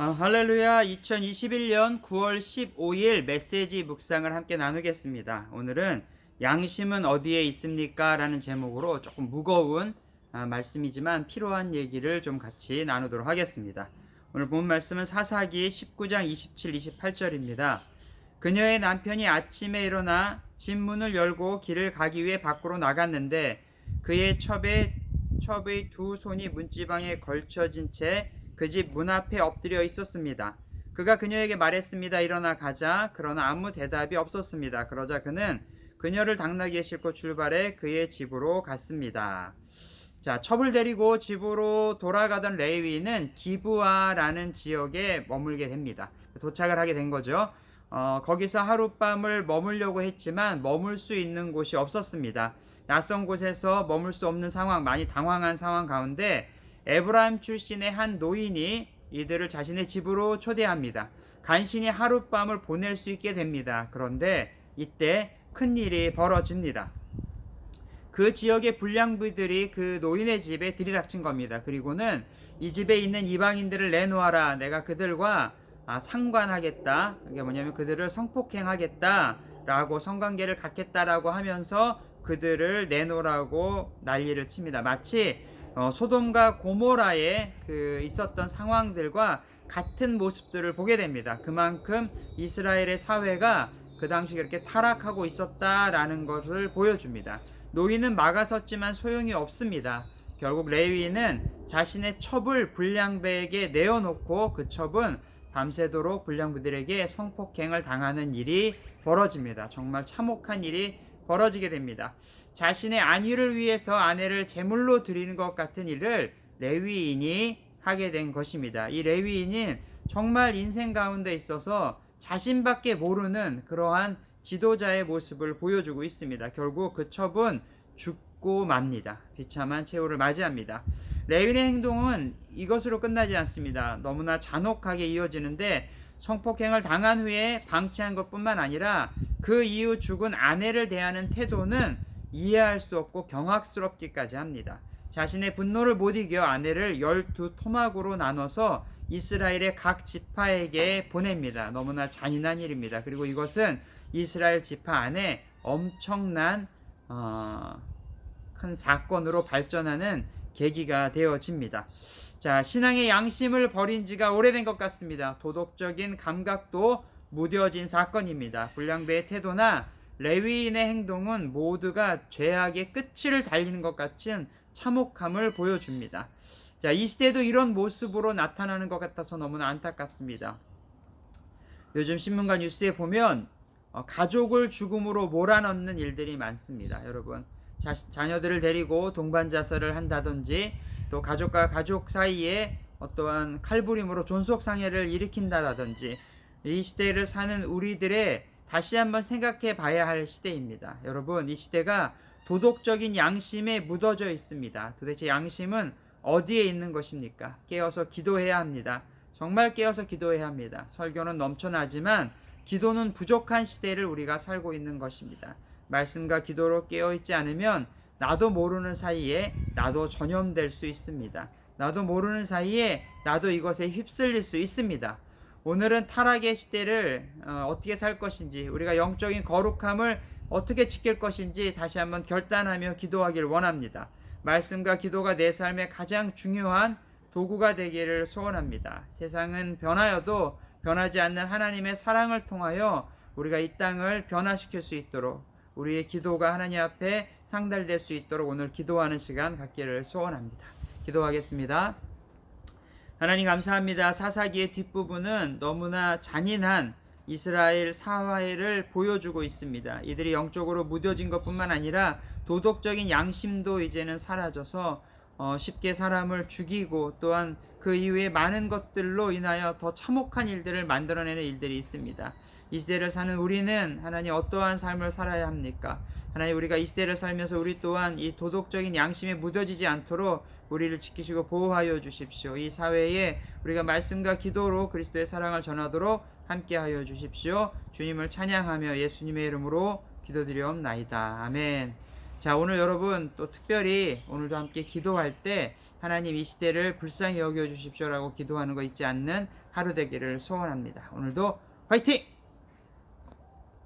할렐루야. 2021년 9월 15일 메시지 묵상을 함께 나누겠습니다. 오늘은 양심은 어디에 있습니까? 라는 제목으로 조금 무거운 말씀이지만 필요한 얘기를 좀 같이 나누도록 하겠습니다. 오늘 본 말씀은 사사기 19장 27, 28절입니다. 그녀의 남편이 아침에 일어나 집 문을 열고 길을 가기 위해 밖으로 나갔는데 그의 첩의 두 손이 문지방에 걸쳐진 채 그 집 문 앞에 엎드려 있었습니다. 그가 그녀에게 말했습니다. 일어나 가자. 그러나 아무 대답이 없었습니다. 그러자 그는 그녀를 당나귀에 싣고 출발해 그의 집으로 갔습니다. 자, 첩을 데리고 집으로 돌아가던 레위인은 기브아라는 지역에 머물게 됩니다. 도착을 하게 된 거죠. 거기서 하룻밤을 머물려고 했지만 머물 수 있는 곳이 없었습니다. 낯선 곳에서 머물 수 없는 상황, 많이 당황한 상황 가운데 에브라임 출신의 한 노인이 이들을 자신의 집으로 초대합니다. 간신히 하룻밤을 보낼 수 있게 됩니다. 그런데 이때 큰일이 벌어집니다. 그 지역의 불량부들이 그 노인의 집에 들이닥친 겁니다. 그리고는 이 집에 있는 이방인들을 내놓아라. 내가 그들과 상관하겠다. 이게 뭐냐면 그들을 성폭행하겠다. 라고 성관계를 갖겠다라고 하면서 그들을 내놓으라고 난리를 칩니다. 마치 소돔과 고모라에 있었던 상황들과 같은 모습들을 보게 됩니다. 그만큼 이스라엘의 사회가 그 당시 그렇게 타락하고 있었다라는 것을 보여줍니다. 노인은 막아섰지만 소용이 없습니다. 결국 레위인은 자신의 첩을 불량배에게 내어놓고 그 첩은 밤새도록 불량부들에게 성폭행을 당하는 일이 벌어집니다. 정말 참혹한 일이 벌어지게 됩니다. 자신의 안위를 위해서 아내를 제물로 드리는 것 같은 일을 레위인이 하게 된 것입니다. 이 레위인은 정말 인생 가운데 있어서 자신밖에 모르는 그러한 지도자의 모습을 보여주고 있습니다. 결국 그 첩은 죽고 맙니다. 비참한 최후를 맞이합니다. 레위인의 행동은 이것으로 끝나지 않습니다. 너무나 잔혹하게 이어지는데 성폭행을 당한 후에 방치한 것뿐만 아니라 그 이후 죽은 아내를 대하는 태도는 이해할 수 없고 경악스럽기까지 합니다. 자신의 분노를 못 이겨 아내를 12토막으로 나눠서 이스라엘의 각 지파에게 보냅니다. 너무나 잔인한 일입니다. 그리고 이것은 이스라엘 지파 안에 엄청난 큰 사건으로 발전하는 계기가 되어집니다. 자, 신앙의 양심을 버린 지가 오래된 것 같습니다. 도덕적인 감각도 무뎌진 사건입니다. 불량배의 태도나 레위인의 행동은 모두가 죄악의 끝을 달리는 것 같은 참혹함을 보여줍니다. 자, 이 시대도 이런 모습으로 나타나는 것 같아서 너무나 안타깝습니다. 요즘 신문과 뉴스에 보면 가족을 죽음으로 몰아넣는 일들이 많습니다. 여러분, 자녀들을 데리고 동반자살을 한다든지 또 가족과 가족 사이에 어떠한 칼부림으로 존속상해를 일으킨다라든지 이 시대를 사는 우리들의 다시 한번 생각해 봐야 할 시대입니다. 여러분, 이 시대가 도덕적인 양심에 묻어져 있습니다. 도대체 양심은 어디에 있는 것입니까? 깨어서 기도해야 합니다. 정말 깨어서 기도해야 합니다. 설교는 넘쳐나지만 기도는 부족한 시대를 우리가 살고 있는 것입니다. 말씀과 기도로 깨어있지 않으면 나도 모르는 사이에 나도 전염될 수 있습니다. 나도 모르는 사이에 나도 이것에 휩쓸릴 수 있습니다. 오늘은 타락의 시대를 어떻게 살 것인지, 우리가 영적인 거룩함을 어떻게 지킬 것인지 다시 한번 결단하며 기도하기를 원합니다. 말씀과 기도가 내 삶의 가장 중요한 도구가 되기를 소원합니다. 세상은 변하여도 변하지 않는 하나님의 사랑을 통하여 우리가 이 땅을 변화시킬 수 있도록, 우리의 기도가 하나님 앞에 상달될 수 있도록 오늘 기도하는 시간 갖기를 소원합니다. 기도하겠습니다. 하나님 감사합니다. 사사기의 뒷부분은 너무나 잔인한 이스라엘 사회를 보여주고 있습니다. 이들이 영적으로 무뎌진 것뿐만 아니라 도덕적인 양심도 이제는 사라져서 쉽게 사람을 죽이고 또한 그 이후에 많은 것들로 인하여 더 참혹한 일들을 만들어내는 일들이 있습니다. 이 시대를 사는 우리는 하나님 어떠한 삶을 살아야 합니까? 하나님, 우리가 이 시대를 살면서 우리 또한 이 도덕적인 양심에 묻어지지 않도록 우리를 지키시고 보호하여 주십시오. 이 사회에 우리가 말씀과 기도로 그리스도의 사랑을 전하도록 함께하여 주십시오. 주님을 찬양하며 예수님의 이름으로 기도드리옵나이다. 아멘. 자, 오늘 여러분 또 특별히 오늘도 함께 기도할 때 하나님 이 시대를 불쌍히 여겨 주십시오라고 기도하는 거 잊지 않는 하루 되기를 소원합니다. 오늘도 화이팅!